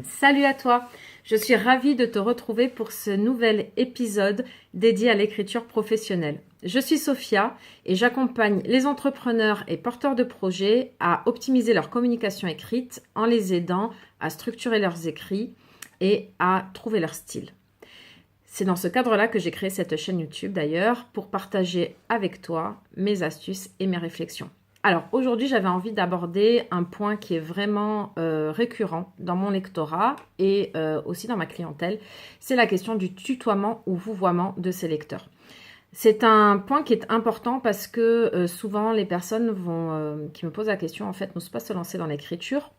Salut à toi, je suis ravie de te retrouver pour ce nouvel épisode dédié à l'écriture professionnelle. Je suis Sophia et j'accompagne les entrepreneurs et porteurs de projets à optimiser leur communication écrite en les aidant à structurer leurs écrits et à trouver leur style. C'est dans ce cadre-là que j'ai créé cette chaîne YouTube d'ailleurs pour partager avec toi mes astuces et mes réflexions. Alors aujourd'hui, j'avais envie d'aborder un point qui est vraiment récurrent dans mon lectorat et aussi dans ma clientèle. C'est la question du tutoiement ou vouvoiement de ces lecteurs. C'est un point qui est important parce que souvent les personnes qui me posent la question en fait n'osent pas se lancer dans l'écriture.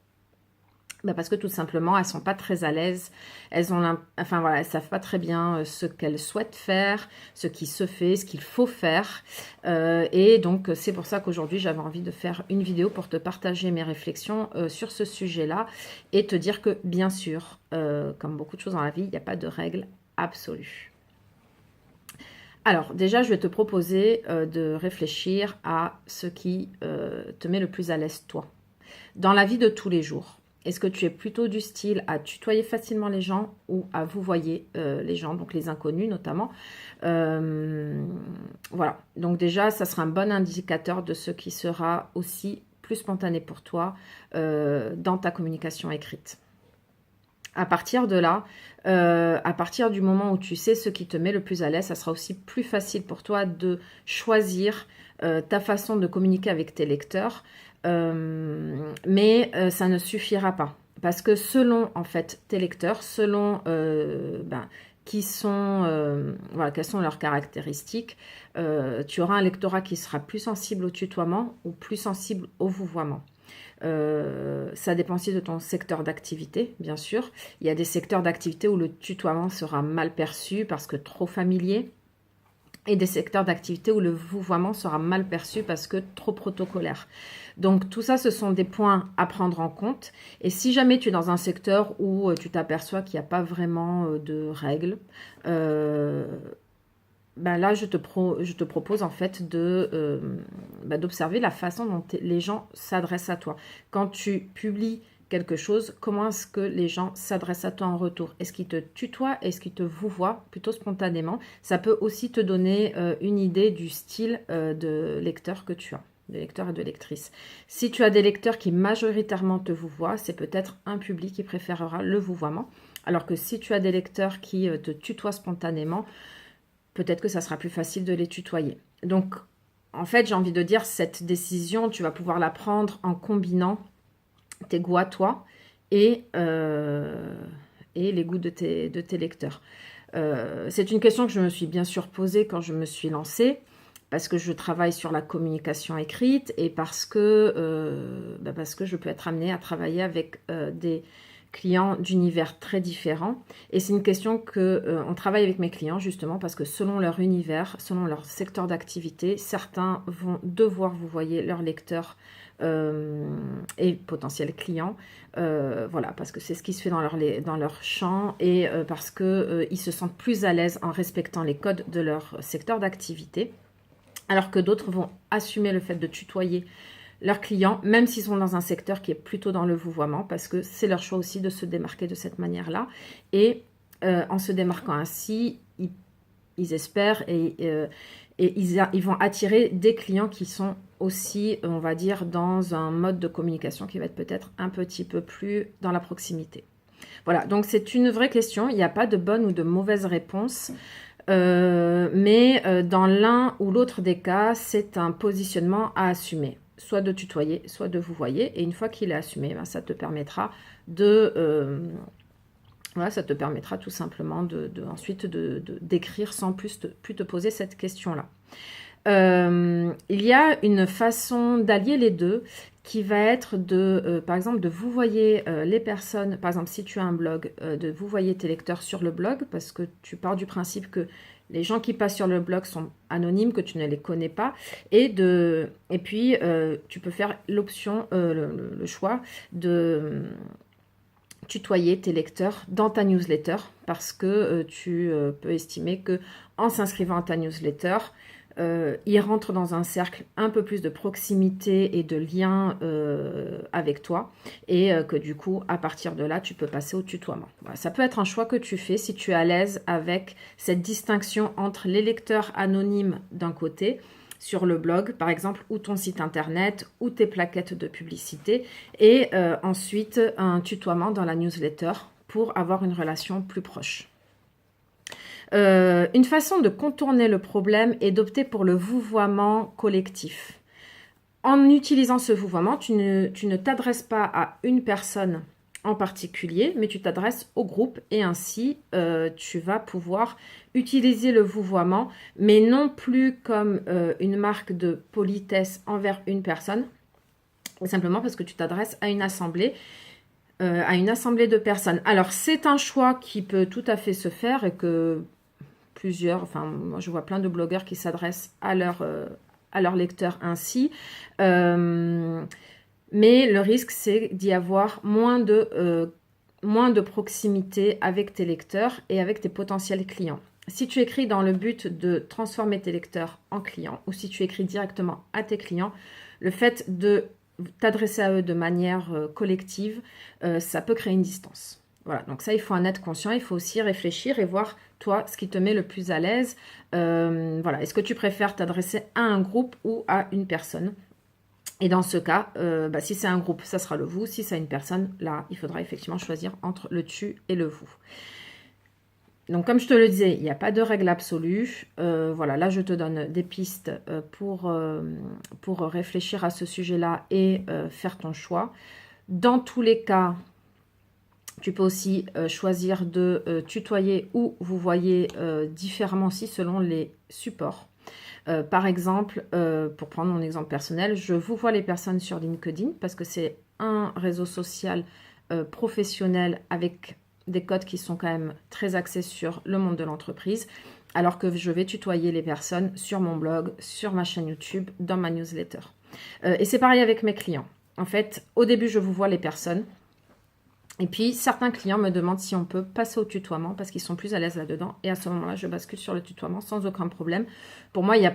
Parce que tout simplement, elles sont pas très à l'aise. Elles savent pas très bien ce qu'elles souhaitent faire, ce qui se fait, ce qu'il faut faire. Et donc, c'est pour ça qu'aujourd'hui, j'avais envie de faire une vidéo pour te partager mes réflexions sur ce sujet-là et te dire que, bien sûr, comme beaucoup de choses dans la vie, il n'y a pas de règle absolue. Alors, déjà, je vais te proposer de réfléchir à ce qui te met le plus à l'aise, toi, dans la vie de tous les jours. Est-ce que tu es plutôt du style à tutoyer facilement les gens ou à vouvoyer les gens, donc les inconnus notamment. Voilà, donc déjà, ça sera un bon indicateur de ce qui sera aussi plus spontané pour toi dans ta communication écrite. À partir de là, à partir du moment où tu sais ce qui te met le plus à l'aise, ça sera aussi plus facile pour toi de choisir ta façon de communiquer avec tes lecteurs. Mais ça ne suffira pas. Parce que selon en fait tes lecteurs, selon quelles sont leurs caractéristiques, tu auras un lectorat qui sera plus sensible au tutoiement ou plus sensible au vouvoiement. Ça dépend aussi de ton secteur d'activité, bien sûr. Il y a des secteurs d'activité où le tutoiement sera mal perçu parce que trop familier, et des secteurs d'activité où le vouvoiement sera mal perçu parce que trop protocolaire. Donc tout ça, ce sont des points à prendre en compte. Et si jamais tu es dans un secteur où tu t'aperçois qu'il n'y a pas vraiment de règles, là, je te propose en fait d'observer la façon dont les gens s'adressent à toi. Quand tu publies quelque chose, comment est-ce que les gens s'adressent à toi en retour? Est-ce qu'ils te tutoient? Est-ce qu'ils te vouvoient plutôt spontanément? Ça peut aussi te donner une idée du style de lecteur que tu as, de lecteur et de lectrice. Si tu as des lecteurs qui majoritairement te vouvoient, c'est peut-être un public qui préférera le vouvoiement. Alors que si tu as des lecteurs qui te tutoient spontanément, peut-être que ça sera plus facile de les tutoyer. Donc, en fait, j'ai envie de dire, cette décision, tu vas pouvoir la prendre en combinant tes goûts à toi et les goûts de tes lecteurs. C'est une question que je me suis bien sûr posée quand je me suis lancée, parce que je travaille sur la communication écrite et parce que je peux être amenée à travailler avec des clients d'univers très différents. Et c'est une question que on travaille avec mes clients justement parce que selon leur univers, selon leur secteur d'activité, certains vont devoir vous voyez leur lecteur et potentiels clients, voilà, parce que c'est ce qui se fait dans leur champ et parce que ils se sentent plus à l'aise en respectant les codes de leur secteur d'activité, alors que d'autres vont assumer le fait de tutoyer leurs clients, même s'ils sont dans un secteur qui est plutôt dans le vouvoiement, parce que c'est leur choix aussi de se démarquer de cette manière-là. Et en se démarquant ainsi, ils espèrent et ils vont attirer des clients qui sont aussi, on va dire, dans un mode de communication qui va être peut-être un petit peu plus dans la proximité. Voilà, donc c'est une vraie question. Il n'y a pas de bonne ou de mauvaise réponse. Mais dans l'un ou l'autre des cas, c'est un positionnement à assumer. Soit de tutoyer, soit de vouvoyer. Et une fois qu'il est assumé, ça te permettra voilà, ça te permettra tout simplement ensuite d'écrire sans plus te poser cette question-là. Il y a une façon d'allier les deux qui va être par exemple, de vouvoyer les personnes. Par exemple, si tu as un blog, de vouvoyer tes lecteurs sur le blog parce que tu pars du principe que les gens qui passent sur le blog sont anonymes, que tu ne les connais pas. Et puis, tu peux faire l'option, le choix de tutoyer tes lecteurs dans ta newsletter parce que tu peux estimer que en s'inscrivant à ta newsletter, ils rentrent dans un cercle un peu plus de proximité et de lien avec toi, et que du coup, à partir de là, tu peux passer au tutoiement. Voilà, ça peut être un choix que tu fais si tu es à l'aise avec cette distinction entre les lecteurs anonymes d'un côté, sur le blog, par exemple, ou ton site internet, ou tes plaquettes de publicité, et ensuite un tutoiement dans la newsletter pour avoir une relation plus proche. Une façon de contourner le problème est d'opter pour le vouvoiement collectif. En utilisant ce vouvoiement, tu ne t'adresses pas à une personne en particulier, mais tu t'adresses au groupe et ainsi tu vas pouvoir utiliser le vouvoiement, mais non plus comme une marque de politesse envers une personne, simplement parce que tu t'adresses à une assemblée de personnes. Alors, c'est un choix qui peut tout à fait se faire et que moi je vois plein de blogueurs qui s'adressent à leurs lecteurs ainsi. Mais le risque, c'est d'y avoir moins de proximité avec tes lecteurs et avec tes potentiels clients. Si tu écris dans le but de transformer tes lecteurs en clients ou si tu écris directement à tes clients, le fait de t'adresser à eux de manière collective, ça peut créer une distance. Voilà, donc ça, il faut en être conscient. Il faut aussi réfléchir et voir, toi, ce qui te met le plus à l'aise. Voilà, est-ce que tu préfères t'adresser à un groupe ou à une personne? Et dans ce cas, si c'est un groupe, ça sera le vous. Si c'est une personne, là, il faudra effectivement choisir entre le tu et le vous. Donc, comme je te le disais, il n'y a pas de règle absolue. Voilà, là, je te donne des pistes pour réfléchir à ce sujet-là et faire ton choix. Dans tous les cas, tu peux aussi choisir de tutoyer ou vous voyez différemment aussi selon les supports. Par exemple, pour prendre mon exemple personnel, je vous vois les personnes sur LinkedIn parce que c'est un réseau social professionnel avec des codes qui sont quand même très axés sur le monde de l'entreprise, alors que je vais tutoyer les personnes sur mon blog, sur ma chaîne YouTube, dans ma newsletter. Et c'est pareil avec mes clients. En fait, au début, je vous vois les personnes. Et puis, certains clients me demandent si on peut passer au tutoiement parce qu'ils sont plus à l'aise là-dedans. Et à ce moment-là, je bascule sur le tutoiement sans aucun problème. Pour moi, il n'y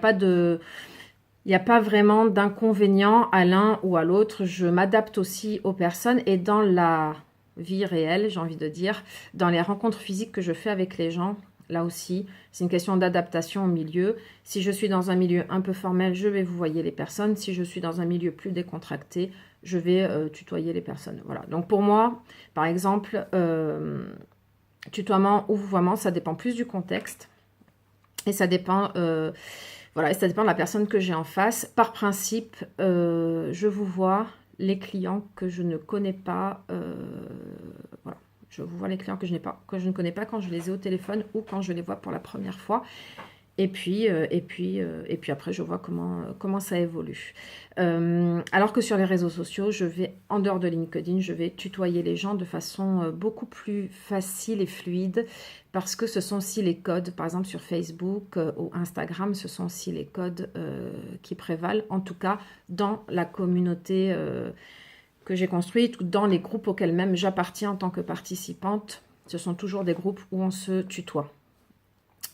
a pas vraiment d'inconvénient à l'un ou à l'autre. Je m'adapte aussi aux personnes et dans la vie réelle, j'ai envie de dire, dans les rencontres physiques que je fais avec les gens, là aussi, c'est une question d'adaptation au milieu. Si je suis dans un milieu un peu formel, je vais vous voyer les personnes. Si je suis dans un milieu plus décontracté, je vais tutoyer les personnes. Voilà. Donc pour moi, par exemple, tutoiement ou vouvoiement, ça dépend plus du contexte. Et ça dépend, et ça dépend de la personne que j'ai en face. Par principe, je vous vois les clients que je ne connais pas. Voilà. Je vous vois les clients que je ne connais pas quand je les ai au téléphone ou quand je les vois pour la première fois. Et puis après, je vois comment ça évolue. Alors que sur les réseaux sociaux, en dehors de LinkedIn, je vais tutoyer les gens de façon beaucoup plus facile et fluide parce que ce sont aussi les codes, par exemple sur Facebook ou Instagram, ce sont aussi les codes qui prévalent, en tout cas dans la communauté que j'ai construite ou dans les groupes auxquels même j'appartiens en tant que participante. Ce sont toujours des groupes où on se tutoie.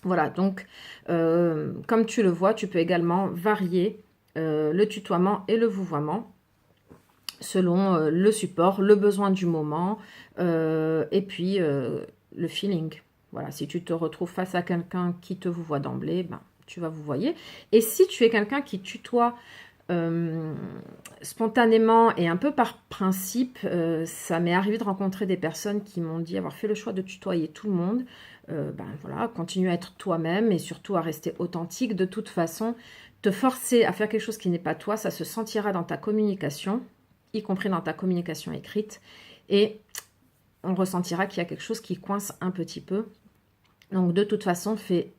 Voilà, donc comme tu le vois, tu peux également varier le tutoiement et le vouvoiement selon le support, le besoin du moment et puis le feeling. Voilà, si tu te retrouves face à quelqu'un qui te vouvoie d'emblée, tu vas vouvoyer. Et si tu es quelqu'un qui tutoie spontanément et un peu par principe, ça m'est arrivé de rencontrer des personnes qui m'ont dit avoir fait le choix de tutoyer tout le monde. Voilà, continue à être toi-même et surtout à rester authentique. De toute façon, te forcer à faire quelque chose qui n'est pas toi, ça se sentira dans ta communication, y compris dans ta communication écrite, et on ressentira qu'il y a quelque chose qui coince un petit peu. Donc de toute façon, fais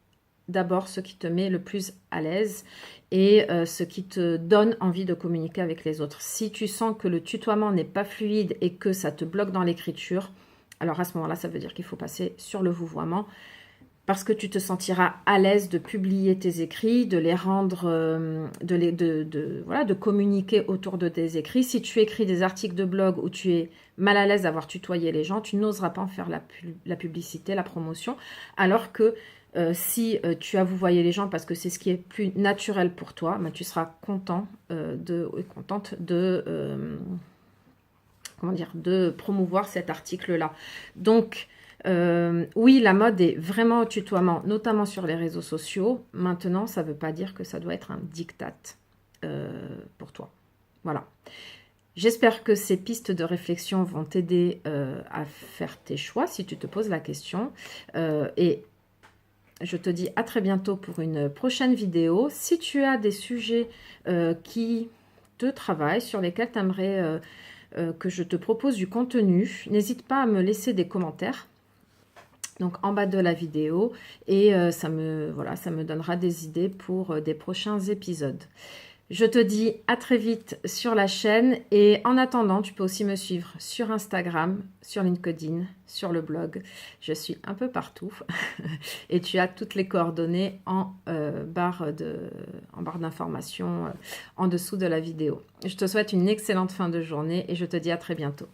d'abord ce qui te met le plus à l'aise et ce qui te donne envie de communiquer avec les autres. Si tu sens que le tutoiement n'est pas fluide et que ça te bloque dans l'écriture, alors à ce moment-là, ça veut dire qu'il faut passer sur le vouvoiement parce que tu te sentiras à l'aise de publier tes écrits, de les rendre, de communiquer autour de tes écrits. Si tu écris des articles de blog où tu es mal à l'aise d'avoir tutoyé les gens, tu n'oseras pas en faire la publicité, la promotion, alors que Si tu as vouvoyé les gens parce que c'est ce qui est plus naturel pour toi, ben, tu seras contente comment dire, de promouvoir cet article-là. Donc, oui, la mode est vraiment au tutoiement, notamment sur les réseaux sociaux. Maintenant, ça ne veut pas dire que ça doit être un diktat pour toi. Voilà. J'espère que ces pistes de réflexion vont t'aider à faire tes choix si tu te poses la question. Et je te dis à très bientôt pour une prochaine vidéo. Si tu as des sujets qui te travaillent, sur lesquels tu aimerais que je te propose du contenu, n'hésite pas à me laisser des commentaires. Donc en bas de la vidéo, et ça me donnera des idées pour des prochains épisodes. Je te dis à très vite sur la chaîne, et en attendant, tu peux aussi me suivre sur Instagram, sur LinkedIn, sur le blog. Je suis un peu partout et tu as toutes les coordonnées en barre d'informations en dessous de la vidéo. Je te souhaite une excellente fin de journée et je te dis à très bientôt.